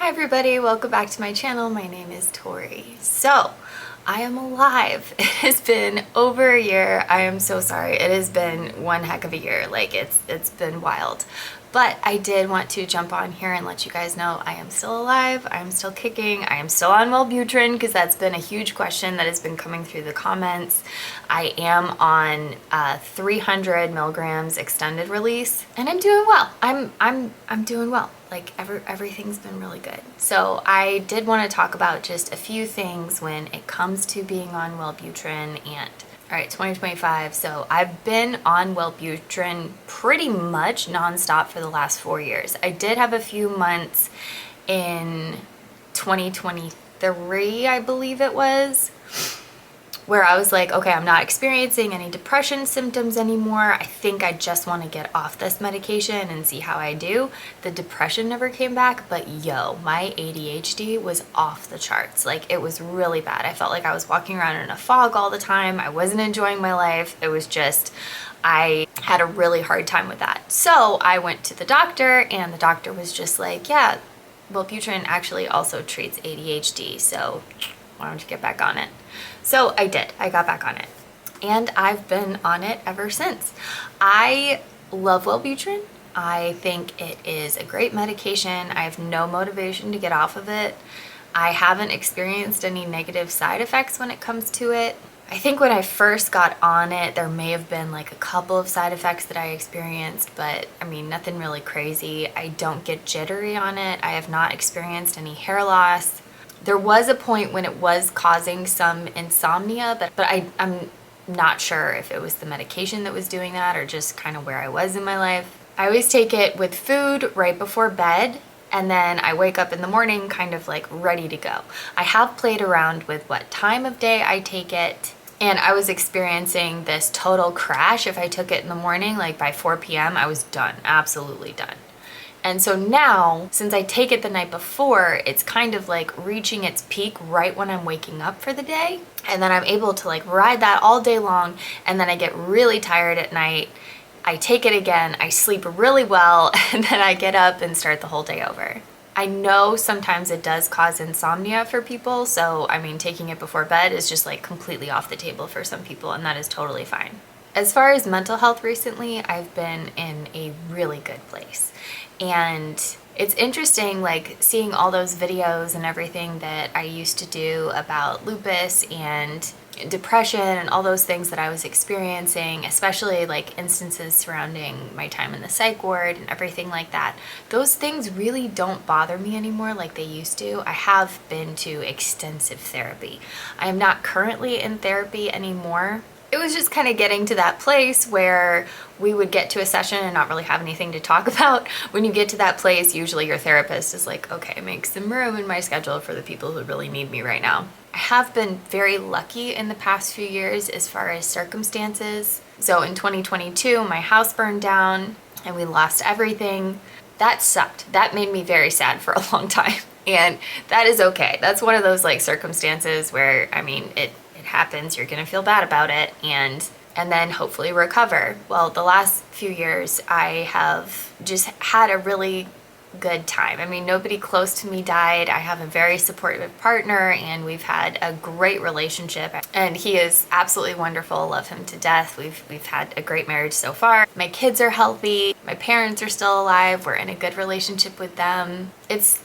everybody, welcome back to my channel. My name is Tori. So, I am alive. It has been over a year. I am so sorry. It has been one heck of a year. Like it's been wild. But I did want to jump on here and let you guys know I am still alive. I am still kicking. I am still on Wellbutrin because that's been a huge question that has been coming through the comments. I am on 300 milligrams extended release and I'm doing well. I'm doing well. Like everything's been really good. So I did want to talk about just a few things when it comes to being on Wellbutrin and all right, 2025. So I've been on Wellbutrin pretty much nonstop for the last 4 years. I did have a few months in 2023, I believe it was, where I was like, okay, I'm not experiencing any depression symptoms anymore. I think I just want to get off this medication and see how I do. The depression never came back, but yo, my ADHD was off the charts. Like it was really bad. I felt like I was walking around in a fog all the time. I wasn't enjoying my life. It was just, I had a really hard time with that. So I went to the doctor and the doctor was just like, yeah, Wellbutrin actually also treats ADHD. So why don't you get back on it? So I did. I got back on it. And I've been on it ever since. I love Wellbutrin. I think it is a great medication. I have no motivation to get off of it. I haven't experienced any negative side effects when it comes to it. I think when I first got on it, there may have been like a couple of side effects that I experienced, but I mean, nothing really crazy. I don't get jittery on it. I have not experienced any hair loss. There was a point when it was causing some insomnia, but I'm not sure if it was the medication that was doing that or just kind of where I was in my life. I always take it with food right before bed, and then I wake up in the morning kind of like ready to go. I have played around with what time of day I take it, and I was experiencing this total crash. If I took it in the morning, like by 4 p.m., I was done, absolutely done. And so now, since I take it the night before, it's kind of like reaching its peak right when I'm waking up for the day. And then I'm able to like ride that all day long. And then I get really tired at night. I take it again, I sleep really well, and then I get up and start the whole day over. I know sometimes it does cause insomnia for people. So, I mean, taking it before bed is just like completely off the table for some people, and that is totally fine. As far as mental health recently, I've been in a really good place. And it's interesting, like seeing all those videos and everything that I used to do about lupus and depression and all those things that I was experiencing, especially like instances surrounding my time in the psych ward and everything like that. Those things really don't bother me anymore like they used to. I have been to extensive therapy. I am not currently in therapy anymore. It was just kind of getting to that place where we would get to a session and not really have anything to talk about. When you get to that place, usually your therapist is like, okay, make some room in my schedule for the people who really need me right now. I have been very lucky in the past few years as far as circumstances. So in 2022, my house burned down and we lost everything. That sucked. That made me very sad for a long time. And that is okay. That's one of those like circumstances where, I mean, it happens, you're gonna feel bad about it and then hopefully recover. Well, the last few years I have just had a really good time. I mean, nobody close to me died. I have a very supportive partner and we've had a great relationship and he is absolutely wonderful. Love him to death. We've had a great marriage so far. My kids are healthy. My parents are still alive. We're in a good relationship with them. It's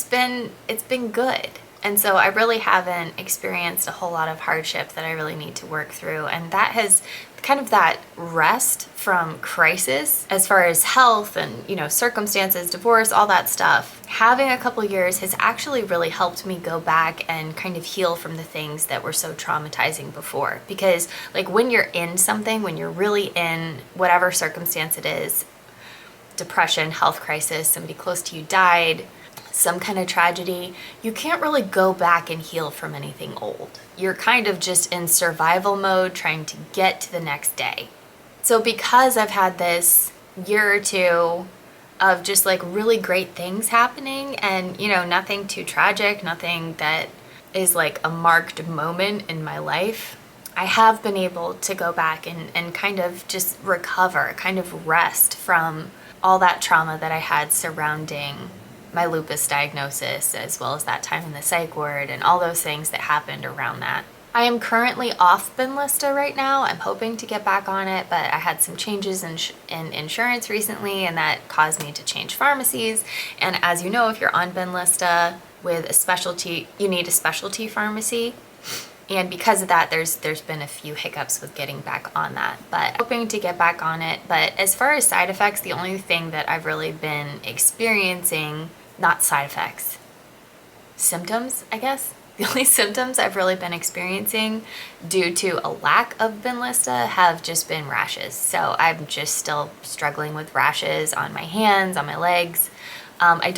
been good. And so I really haven't experienced a whole lot of hardship that I really need to work through. And that has kind of that rest from crisis as far as health and, you know, circumstances, divorce, all that stuff. Having a couple years has actually really helped me go back and kind of heal from the things that were so traumatizing before. Because like when you're in something, when you're really in whatever circumstance it is, depression, health crisis, somebody close to you died, some kind of tragedy, you can't really go back and heal from anything old. You're kind of just in survival mode trying to get to the next day. So because I've had this year or two of just like really great things happening and, you know, nothing too tragic, nothing that is like a marked moment in my life, I have been able to go back and kind of just recover, kind of rest from all that trauma that I had surrounding my lupus diagnosis, as well as that time in the psych ward and all those things that happened around that. I am currently off Benlysta right now. I'm hoping to get back on it, but I had some changes in insurance recently, and that caused me to change pharmacies. And as you know, if you're on Benlysta with a specialty, you need a specialty pharmacy. And because of that, there's been a few hiccups with getting back on that, but hoping to get back on it. But as far as side effects, the only thing that I've really been experiencing, not side effects, symptoms, I guess. The only symptoms I've really been experiencing due to a lack of Benlysta have just been rashes. So I'm just still struggling with rashes on my hands, on my legs. I've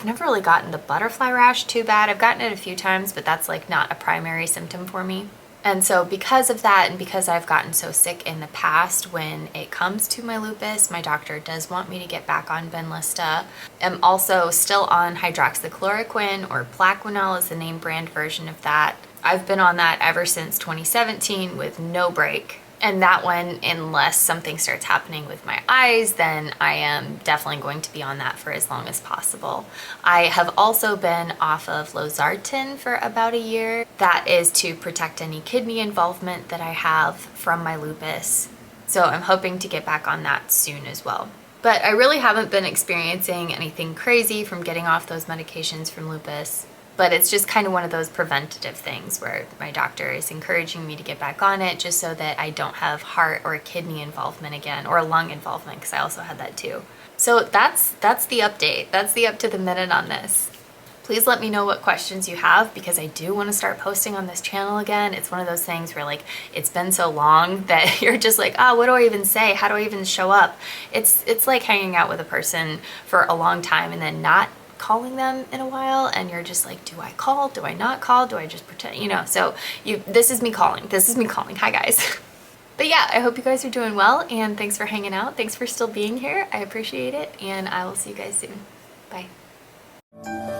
never really gotten the butterfly rash too bad. I've gotten it a few times, but that's like not a primary symptom for me. And so because of that, and because I've gotten so sick in the past when it comes to my lupus, my doctor does want me to get back on Benlysta. I'm also still on hydroxychloroquine, or Plaquenil is the name brand version of that. I've been on that ever since 2017 with no break. And that one, unless something starts happening with my eyes, then I am definitely going to be on that for as long as possible. I have also been off of Losartan for about a year. That is to protect any kidney involvement that I have from my lupus. So I'm hoping to get back on that soon as well. But I really haven't been experiencing anything crazy from getting off those medications from lupus. But it's just kind of one of those preventative things where my doctor is encouraging me to get back on it just so that I don't have heart or kidney involvement again, or lung involvement, because I also had that too. So that's the update. That's the up to the minute on this. Please let me know what questions you have, because I do want to start posting on this channel again. It's one of those things where like it's been so long that you're just like, what do I even say? How do I even show up? It's like hanging out with a person for a long time and then not calling them in a while, and you're just like, do I call? Do I not call? Do I just pretend? So this is me calling. Hi guys. But yeah, I hope you guys are doing well, and thanks for hanging out. Thanks for still being here. I appreciate it, and I will see you guys soon. Bye.